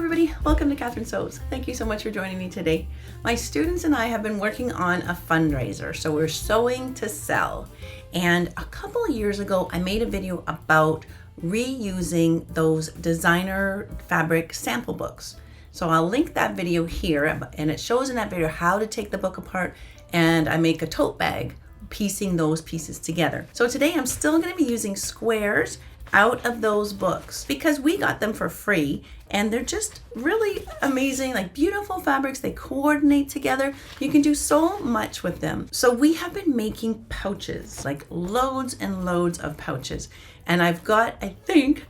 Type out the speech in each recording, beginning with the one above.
everybody, welcome to Catherine Sews. Thank you so much for joining me today. My students and I have been working on a fundraiser, so we're sewing to sell. And a couple of years ago, I made a video about reusing those designer fabric sample books. So I'll link that video here, and it shows in that video how to take the book apart, and I make a tote bag piecing those pieces together. So today I'm still going to be using squares out of those books because we got them for free and they're just really amazing, like beautiful fabrics. They coordinate together. You can do so much with them. So we have been making pouches, like loads and loads of pouches. And I've got, I think,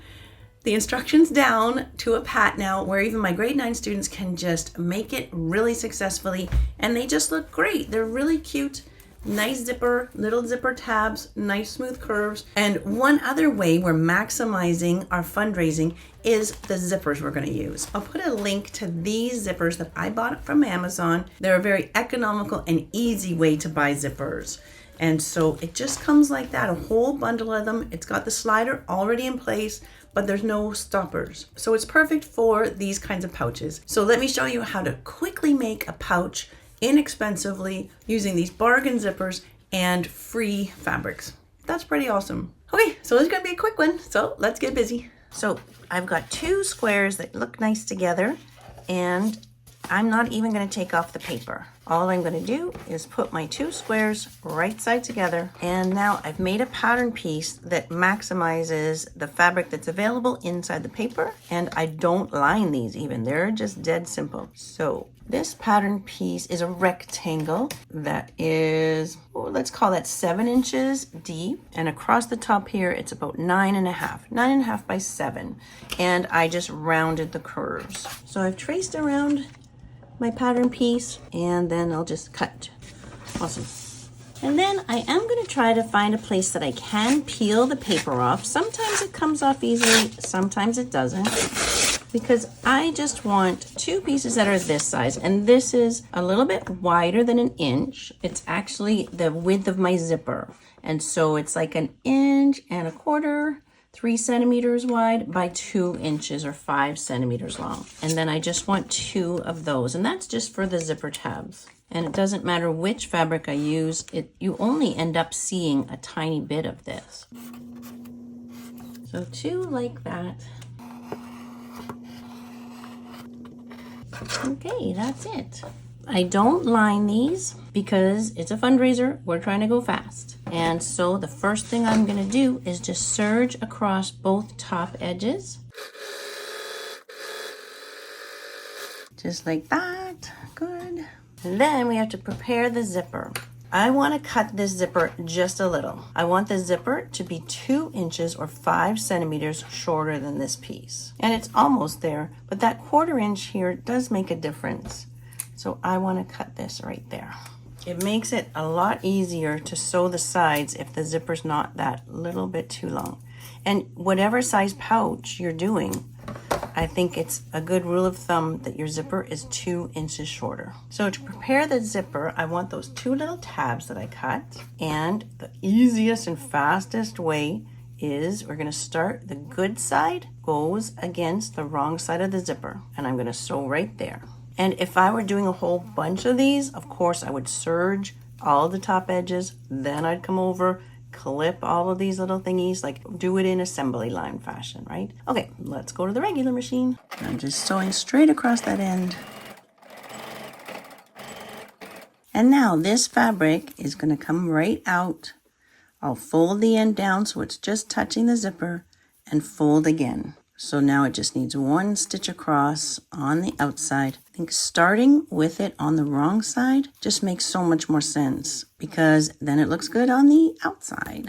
the instructions down to a pat now where even my grade 9 students can just make it really successfully, and they just look great. They're really cute. Nice zipper, little zipper tabs, nice smooth curves. And one other way we're maximizing our fundraising is the zippers we're going to use. I'll put a link to these zippers that I bought from Amazon. They're a very economical and easy way to buy zippers. And so it just comes like that, a whole bundle of them. It's got the slider already in place, but there's no stoppers. So it's perfect for these kinds of pouches. So let me show you how to quickly make a pouch inexpensively using these bargain zippers and free fabrics. That's pretty awesome. Okay, so it's gonna be a quick one, so let's get busy. So I've got two squares that look nice together, and I'm not even gonna take off the paper. All I'm gonna do is put my two squares right side together, and now I've made a pattern piece that maximizes the fabric that's available inside the paper, and I don't line these even. They're just dead simple. So this pattern piece is a rectangle that is, let's call that 7 inches deep, and across the top here it's about 9.5 by 7, and I just rounded the curves. So I've traced around my pattern piece, and then I'll just cut. Awesome. And then I am going to try to find a place that I can peel the paper off. Sometimes it comes off easily, sometimes it doesn't, because I just want two pieces that are this size, and this is a little bit wider than 1 inch. It's actually the width of my zipper, and so it's like 1.25 inches, 3 centimeters wide by 2 inches or 5 centimeters long. And then I just want 2 of those, and that's just for the zipper tabs. And it doesn't matter which fabric I use, you only end up seeing a tiny bit of this. So 2 like that. Okay, that's it. I don't line these because it's a fundraiser. We're trying to go fast. And so the first thing I'm going to do is just serge across both top edges. Just like that. Good. And then we have to prepare the zipper. I want to cut this zipper just a little. I want the zipper to be 2 inches or 5 centimeters shorter than this piece. And it's almost there, but that 1/4 inch here does make a difference. So I want to cut this right there. It makes it a lot easier to sew the sides if the zipper's not that little bit too long. And whatever size pouch you're doing, I think it's a good rule of thumb that your zipper is 2 inches shorter. So to prepare the zipper, I want those 2 little tabs that I cut. And the easiest and fastest way is we're going to start, the good side goes against the wrong side of the zipper. And I'm going to sew right there. And if I were doing a whole bunch of these, of course, I would serge all the top edges. Then I'd come over, clip all of these little thingies, like do it in assembly line fashion, right? Okay, let's go to the regular machine. I'm just sewing straight across that end. And now this fabric is going to come right out. I'll fold the end down so it's just touching the zipper and fold again. So now it just needs 1 stitch across on the outside. I think starting with it on the wrong side just makes so much more sense because then it looks good on the outside.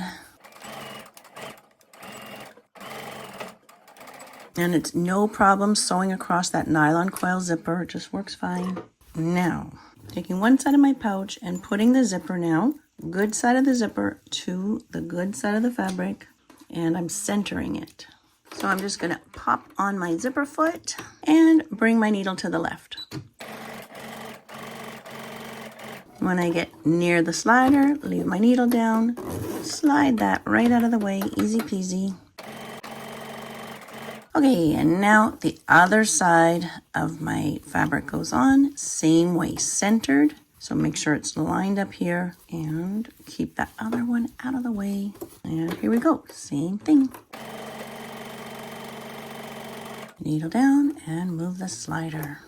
And it's no problem sewing across that nylon coil zipper. It just works fine. Now, taking one side of my pouch and putting the zipper now, good side of the zipper to the good side of the fabric, and I'm centering it. So I'm just going to pop on my zipper foot and bring my needle to the left. When I get near the slider, leave my needle down, slide that right out of the way, easy peasy. Okay, and now the other side of my fabric goes on, same way, centered. So make sure it's lined up here and keep that other one out of the way. And here we go, same thing. Needle down and move the slider.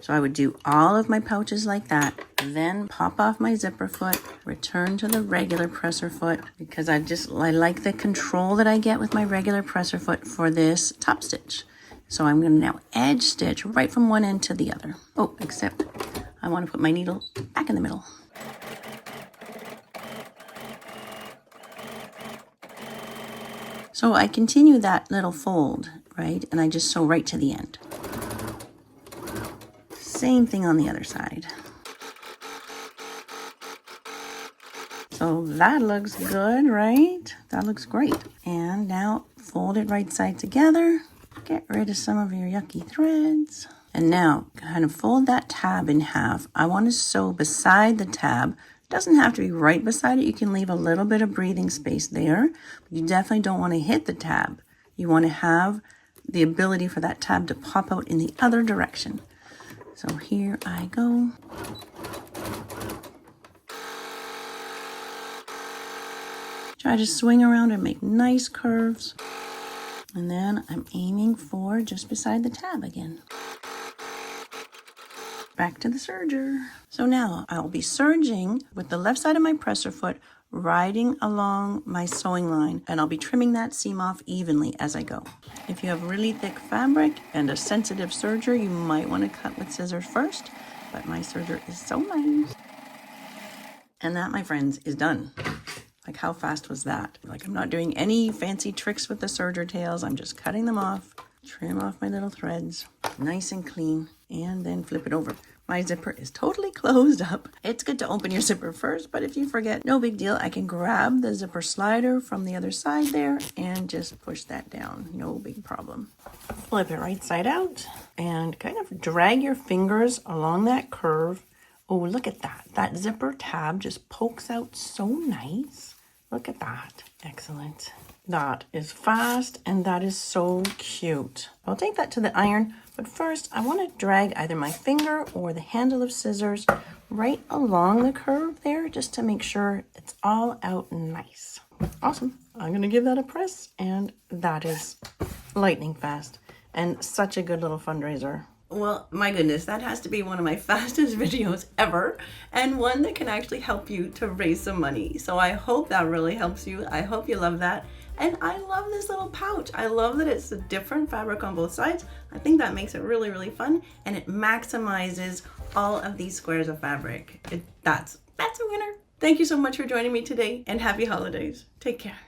So I would do all of my pouches like that, then pop off my zipper foot, return to the regular presser foot, because I like the control that I get with my regular presser foot for this top stitch. So I'm going to now edge stitch right from one end to the other. Oh, except I want to put my needle back in the middle. So I continue that little fold, right? And I just sew right to the end. Same thing on the other side. So that looks good, right? That looks great. And now fold it right side together. Get rid of some of your yucky threads. And now kind of fold that tab in half. I want to sew beside the tab. Doesn't have to be right beside it. You can leave a little bit of breathing space there. But you definitely don't want to hit the tab. You want to have the ability for that tab to pop out in the other direction. So here I go. Try to swing around and make nice curves. And then I'm aiming for just beside the tab again. Back to the serger. So now I'll be serging with the left side of my presser foot riding along my sewing line, and I'll be trimming that seam off evenly as I go. If you have really thick fabric and a sensitive serger, you might want to cut with scissors first, but my serger is so nice. And that, my friends, is done. Like, how fast was that? Like, I'm not doing any fancy tricks with the serger tails. I'm just cutting them off, trim off my little threads, nice and clean, and then flip it over. My zipper is totally closed up. It's good to open your zipper first, but if you forget, no big deal. I can grab the zipper slider from the other side there and just push that down. No big problem. Flip it right side out and kind of drag your fingers along that curve. Oh, look at that. That zipper tab just pokes out so nice. Look at that. Excellent. That is fast and that is so cute. I'll take that to the iron, but first I want to drag either my finger or the handle of scissors right along the curve there just to make sure it's all out nice. Awesome. I'm going to give that a press, and that is lightning fast and such a good little fundraiser. Well, my goodness, that has to be one of my fastest videos ever, and one that can actually help you to raise some money. So I hope that really helps you. I hope you love that. And I love this little pouch. I love that it's a different fabric on both sides. I think that makes it really, really fun, and it maximizes all of these squares of fabric. That's a winner. Thank you so much for joining me today, and happy holidays. Take care.